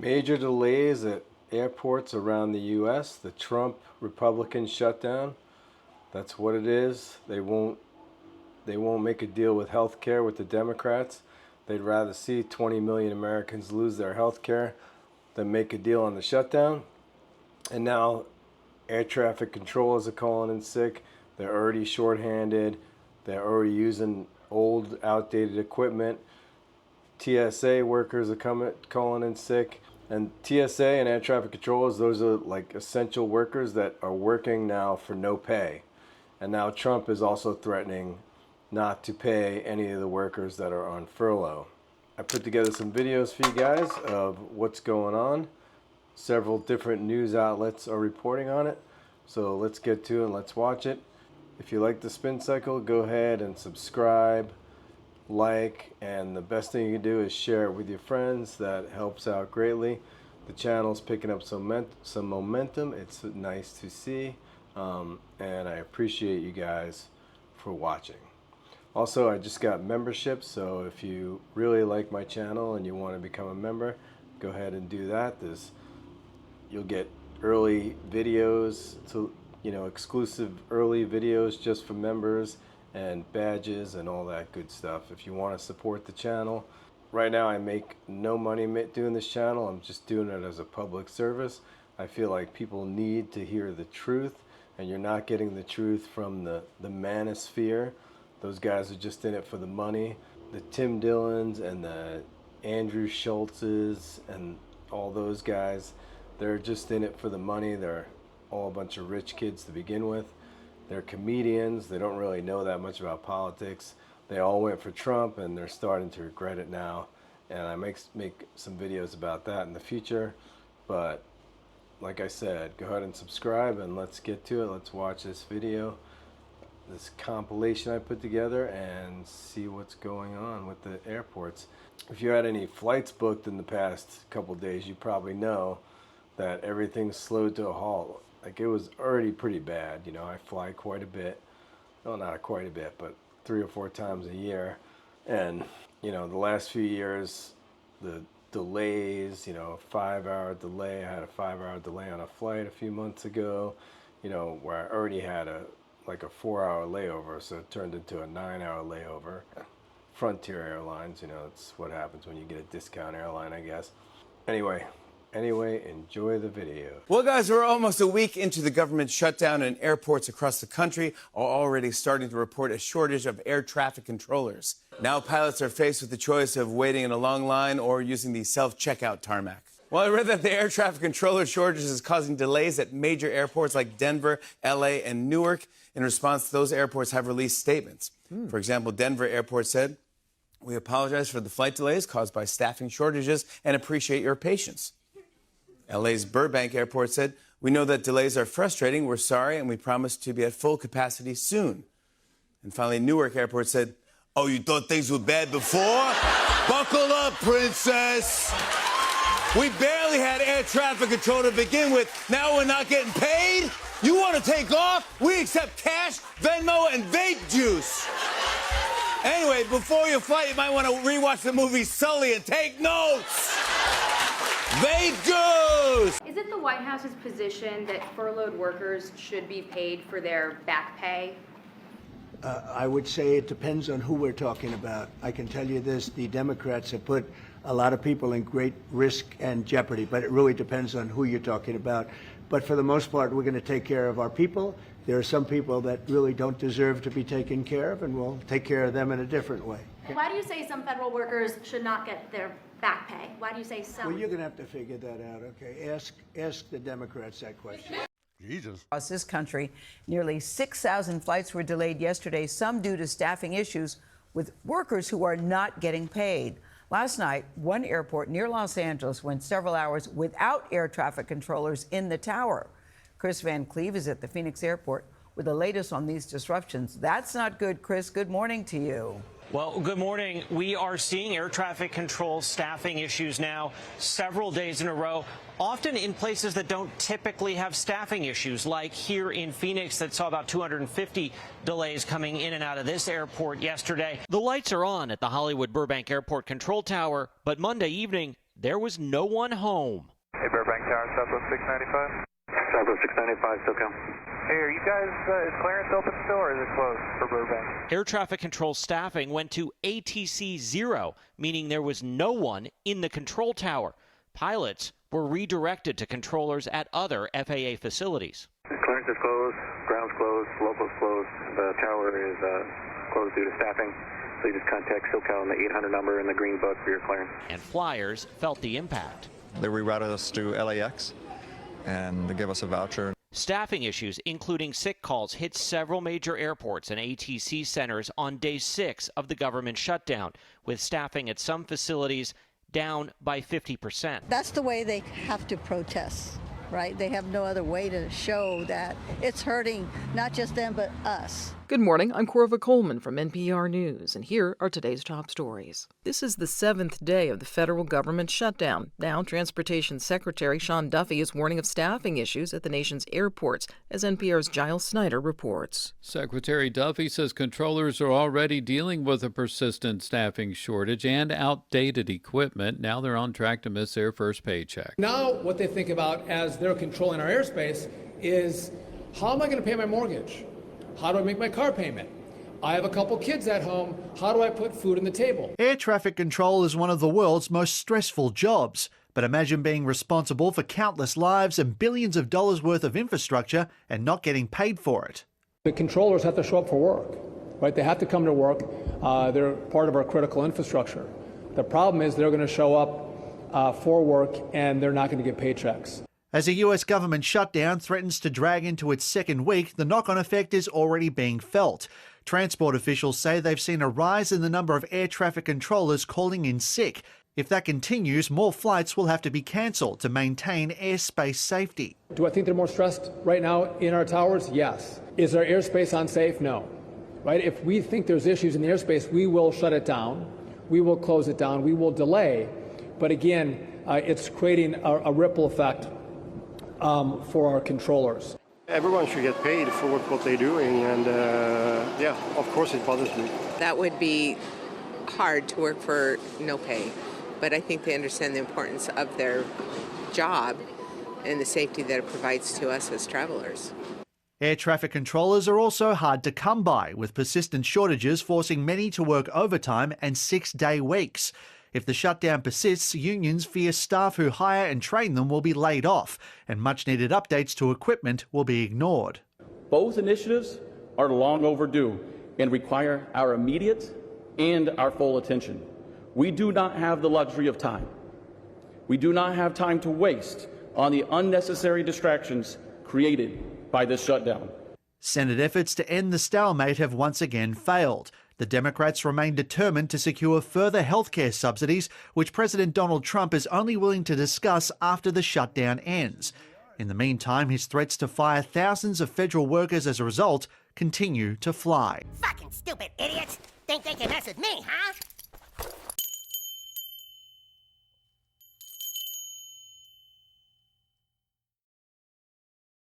Major delays at airports around the U.S. The Trump Republican shutdown. That's what it is. They won't make a deal with health care with the Democrats. They'd rather see 20 million Americans lose their health care than make a deal on the shutdown. And now air traffic controllers are calling in sick. They're already shorthanded. They're already using old, outdated equipment. TSA workers are calling in sick. And TSA and air traffic controllers, those are like essential workers that are working now for no pay. And now Trump is also threatening not to pay any of the workers that are on furlough. I put together some videos for you guys of what's going on. Several different news outlets are reporting on it. So let's get to it and let's watch it. If you like the Spin Cycle, go ahead and subscribe, like, and the best thing you can do is share it with your friends. That helps out greatly. The channel's picking up some momentum. It's nice to see, and I appreciate you guys for watching. Also, I just got memberships, so if you really like my channel and you want to become a member, go ahead and do that. You'll get early videos, exclusive early videos just for members, and badges and all that good stuff if you want to support the channel. Right now I make no money doing this channel. I'm just doing it as a public service. I feel like people need to hear the truth, and you're not getting the truth from the manosphere. Those guys are just in it for the money. The Tim Dillons and the Andrew Schultzes and all those guys, they're just in it for the money. They're all a bunch of rich kids to begin with. They're comedians. They don't really know that much about politics. They all went for Trump, and they're starting to regret it now. And I make some videos about that in the future. But like I said, go ahead and subscribe, and let's get to it. Let's watch this video, this compilation I put together, and see what's going on with the airports. If you had any flights booked in the past couple days, you probably know that everything's slowed to a halt. Like, it was already pretty bad. You know, I fly quite a bit. Well, not quite a bit, but 3 or 4 times a year. And, the last few years, the delays, 5-hour delay. I had a 5-hour delay on a flight a few months ago, where I already had a 4-hour layover, so it turned into a 9-hour layover. Frontier Airlines, it's what happens when you get a discount airline, I guess. Anyway, enjoy the video. Well, guys, we're almost a week into the government shutdown, and airports across the country are already starting to report a shortage of air traffic controllers. Now pilots are faced with the choice of waiting in a long line or using the self-checkout tarmac. Well, I read that the air traffic controller shortage is causing delays at major airports like Denver, L.A., and Newark. In response, those airports have released statements. For example, Denver Airport said, "We apologize for the flight delays caused by staffing shortages and appreciate your patience." LA's Burbank Airport said, "We know that delays are frustrating. We're sorry, and we promise to be at full capacity soon." And finally, Newark Airport said, "Oh, you thought things were bad before? Buckle up, princess. We barely had air traffic control to begin with. Now we're not getting paid? You want to take off? We accept cash, Venmo, and vape juice. Anyway, before your flight, you might want to rewatch the movie Sully and take notes. Vape juice!" Is it the White House's position that furloughed workers should be paid for their back pay? I would say it depends on who we're talking about. I can tell you this, the Democrats have put a lot of people in great risk and jeopardy, but it really depends on who you're talking about. But for the most part, we're going to take care of our people. There are some people that really don't deserve to be taken care of, and we'll take care of them in a different way. Why do you say some federal workers should not get their back pay? Why do you say some? Well, you're going to have to figure that out, okay? Ask the Democrats that question. Jesus. Across this country, nearly 6,000 flights were delayed yesterday, some due to staffing issues with workers who are not getting paid. Last night, one airport near Los Angeles went several hours without air traffic controllers in the tower. Chris Van Cleve is at the Phoenix airport with the latest on these disruptions. That's not good, Chris. Good morning to you. Well, good morning. We are seeing air traffic control staffing issues now several days in a row, often in places that don't typically have staffing issues, like here in Phoenix that saw about 250 delays coming in and out of this airport yesterday. The lights are on at the Hollywood Burbank Airport Control Tower, but Monday evening, there was no one home. Hey, Burbank Tower, Southwest 695. Southwest 695, SoCal. Hey, are you guys, is clearance open still or is it closed for Burbank? Air traffic control staffing went to ATC 0, meaning there was no one in the control tower. Pilots were redirected to controllers at other FAA facilities. Clearance is closed, ground's closed, local's closed, the tower is closed due to staffing. So you just contact SoCal on the 800 number in the green book for your clearance. And flyers felt the impact. They rerouted us to LAX and they gave us a voucher. Staffing issues, including sick calls, hit several major airports and ATC centers on day 6 of the government shutdown, with staffing at some facilities down by 50%. That's the way they have to protest, right? They have no other way to show that it's hurting not just them, but us. Good morning, I'm Corva Coleman from NPR News, and here are today's top stories. This is the 7th day of the federal government shutdown. Now, Transportation Secretary Sean Duffy is warning of staffing issues at the nation's airports, as NPR's Giles Snyder reports. Secretary Duffy says controllers are already dealing with a persistent staffing shortage and outdated equipment. Now they're on track to miss their first paycheck. Now, what they think about as they're controlling our airspace is, how am I going to pay my mortgage? How do I make my car payment? I have a couple kids at home. How do I put food on the table? Air traffic control is one of the world's most stressful jobs. But imagine being responsible for countless lives and billions of dollars worth of infrastructure and not getting paid for it. The controllers have to show up for work, right? They have to come to work. They're part of our critical infrastructure. The problem is they're going to show up for work and they're not going to get paychecks. As a US government shutdown threatens to drag into its second week, the knock-on effect is already being felt. Transport officials say they've seen a rise in the number of air traffic controllers calling in sick. If that continues, more flights will have to be cancelled to maintain airspace safety. Do I think they're more stressed right now in our towers? Yes. Is our airspace unsafe? No. Right? If we think there's issues in the airspace, we will shut it down. We will close it down. We will delay. But again, it's creating a ripple effect for our controllers. Everyone should get paid for what they're doing, and yeah, of course it bothers me. That would be hard to work for no pay, but I think they understand the importance of their job and the safety that it provides to us as travelers. Air traffic controllers are also hard to come by, with persistent shortages forcing many to work overtime and 6-day weeks. If the shutdown persists, unions fear staff who hire and train them will be laid off, and much-needed updates to equipment will be ignored. Both initiatives are long overdue and require our immediate and our full attention. We do not have the luxury of time. We do not have time to waste on the unnecessary distractions created by this shutdown. Senate efforts to end the stalemate have once again failed. The Democrats remain determined to secure further healthcare subsidies, which President Donald Trump is only willing to discuss after the shutdown ends. In the meantime, his threats to fire thousands of federal workers as a result continue to fly. Fucking stupid idiots! Think they can mess with me, huh?